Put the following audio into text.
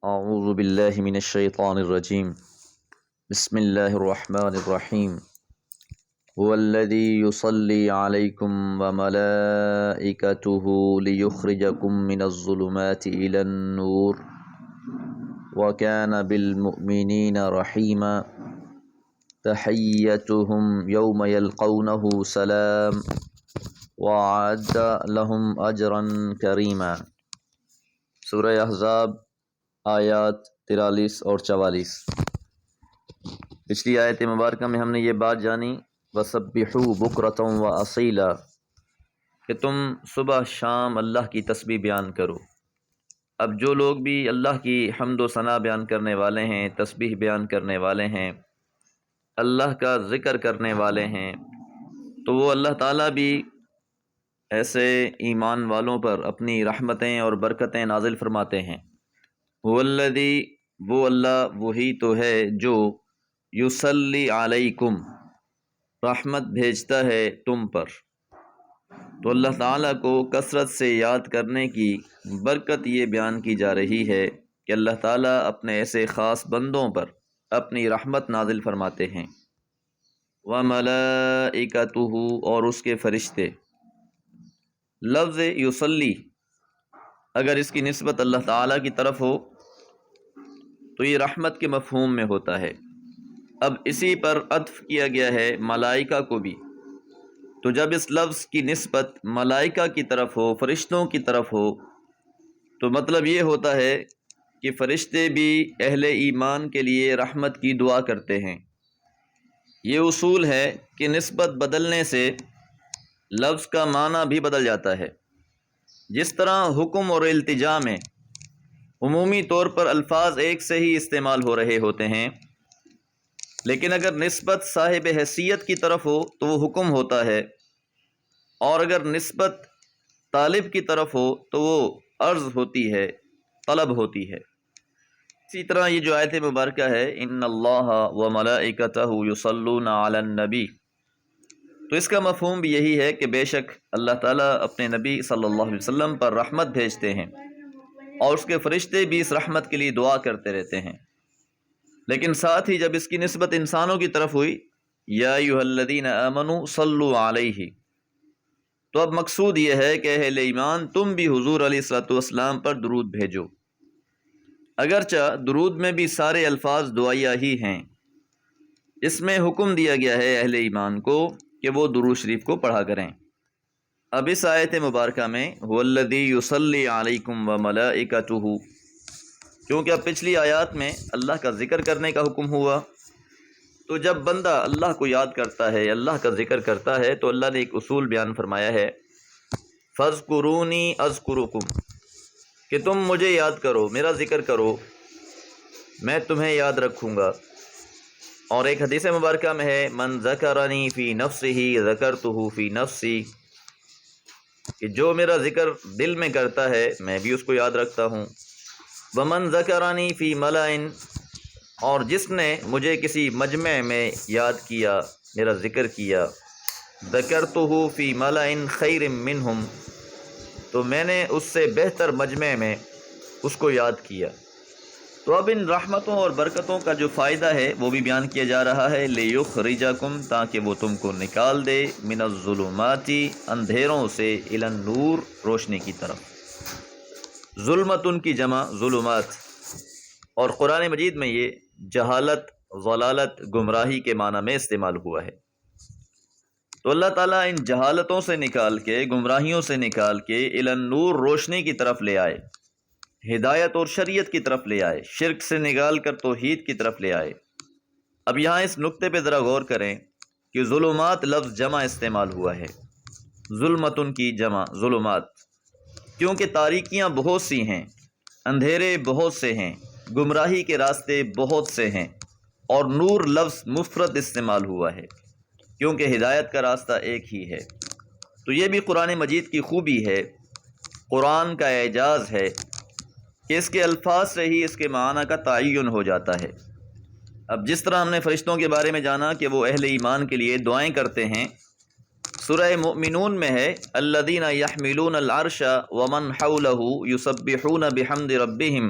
اعوذ باللہ من الشیطان الرجیم بسم اللہ الرحمن الرحیم هو الذی یصلی علیکم وملائکتہ لیخرجکم من الظلمات الی النور وکان بالمؤمنین رحیما تحیتہم یوم یلقونہ سلام وأعد لهم اجرا کریما۔ سورہ احزاب آیات 43 اور 44۔ پچھلی آیت مبارکہ میں ہم نے یہ بات جانی وَسَبِّحُوا بُكْرَةً وَأَصِيلًا کہ تم صبح شام اللہ کی تسبیح بیان کرو۔ اب جو لوگ بھی اللہ کی حمد و ثنا بیان کرنے والے ہیں، تسبیح بیان کرنے والے ہیں، اللہ کا ذکر کرنے والے ہیں، تو وہ اللہ تعالیٰ بھی ایسے ایمان والوں پر اپنی رحمتیں اور برکتیں نازل فرماتے ہیں۔ والذی وہ اللہ وہی تو ہے جو یصلی علیکم رحمت بھیجتا ہے تم پر۔ تو اللہ تعالیٰ کو کثرت سے یاد کرنے کی برکت یہ بیان کی جا رہی ہے کہ اللہ تعالیٰ اپنے ایسے خاص بندوں پر اپنی رحمت نازل فرماتے ہیں۔ وملائکتہ اور اس کے فرشتے۔ لفظ یصلی اگر اس کی نسبت اللہ تعالیٰ کی طرف ہو تو یہ رحمت کے مفہوم میں ہوتا ہے۔ اب اسی پر عطف کیا گیا ہے ملائکہ کو بھی، تو جب اس لفظ کی نسبت ملائکہ کی طرف ہو، فرشتوں کی طرف ہو، تو مطلب یہ ہوتا ہے کہ فرشتے بھی اہل ایمان کے لیے رحمت کی دعا کرتے ہیں۔ یہ اصول ہے کہ نسبت بدلنے سے لفظ کا معنی بھی بدل جاتا ہے۔ جس طرح حکم اور التجا میں عمومی طور پر الفاظ ایک سے ہی استعمال ہو رہے ہوتے ہیں، لیکن اگر نسبت صاحب حیثیت کی طرف ہو تو وہ حکم ہوتا ہے، اور اگر نسبت طالب کی طرف ہو تو وہ عرض ہوتی ہے، طلب ہوتی ہے۔ اسی طرح یہ جو آیت مبارکہ ہے ان اللہ وملائکتہ یصلون علی النبی، تو اس کا مفہوم بھی یہی ہے کہ بے شک اللہ تعالیٰ اپنے نبی صلی اللہ علیہ وسلم پر رحمت بھیجتے ہیں، اور اس کے فرشتے بھی اس رحمت کے لیے دعا کرتے رہتے ہیں۔ لیکن ساتھ ہی جب اس کی نسبت انسانوں کی طرف ہوئی یا ایھا الذین آمنوا صلوا علیہ، تو اب مقصود یہ ہے کہ اہل ایمان تم بھی حضور علیہ الصلوۃ والسلام پر درود بھیجو۔ اگرچہ درود میں بھی سارے الفاظ دعائیہ ہی ہیں، اس میں حکم دیا گیا ہے اہل ایمان کو کہ وہ درود شریف کو پڑھا کریں۔ اب اس آیت مبارکہ میں هو الذی یصلی علیکم وملائکتہ، کیونکہ اب پچھلی آیات میں اللہ کا ذکر کرنے کا حکم ہوا، تو جب بندہ اللہ کو یاد کرتا ہے، اللہ کا ذکر کرتا ہے، تو اللہ نے ایک اصول بیان فرمایا ہے فاذکرونی اذکرکم، کہ تم مجھے یاد کرو، میرا ذکر کرو، میں تمہیں یاد رکھوں گا۔ اور ایک حدیث مبارکہ میں ہے من ذکرنی فی نفسہ ذکرتہ فی نفسی، کہ جو میرا ذکر دل میں کرتا ہے میں بھی اس کو یاد رکھتا ہوں۔ ومن ذکرنی فی ملأ، اور جس نے مجھے کسی مجمع میں یاد کیا، میرا ذکر کیا، ذکرتہ فی ملأ خیر منہم، تو میں نے اس سے بہتر مجمع میں اس کو یاد کیا۔ تو اب ان رحمتوں اور برکتوں کا جو فائدہ ہے وہ بھی بیان کیا جا رہا ہے لیخرجکم، تاکہ وہ تم کو نکال دے، من الظلمات اندھیروں سے، الی النور روشنی کی طرف۔ ظلمتن کی جمع ظلمات، اور قرآن مجید میں یہ جہالت، ضلالت، گمراہی کے معنی میں استعمال ہوا ہے۔ تو اللہ تعالیٰ ان جہالتوں سے نکال کے، گمراہیوں سے نکال کے الی النور روشنی کی طرف لے آئے، ہدایت اور شریعت کی طرف لے آئے، شرک سے نکال کر توحید کی طرف لے آئے۔ اب یہاں اس نقطے پہ ذرا غور کریں کہ ظلمات لفظ جمع استعمال ہوا ہے، ظلمتن کی جمع ظلمات، کیونکہ تاریکیاں بہت سی ہیں، اندھیرے بہت سے ہیں، گمراہی کے راستے بہت سے ہیں، اور نور لفظ مفرد استعمال ہوا ہے کیونکہ ہدایت کا راستہ ایک ہی ہے۔ تو یہ بھی قرآن مجید کی خوبی ہے، قرآن کا اعجاز ہے کہ اس کے الفاظ سے ہی اس کے معنی کا تعین ہو جاتا ہے۔ اب جس طرح ہم نے فرشتوں کے بارے میں جانا کہ وہ اہل ایمان کے لیے دعائیں کرتے ہیں، سورہ مؤمنون میں ہے الذین یحملون العرش ومن حولہ یسبحون بحمد ربہم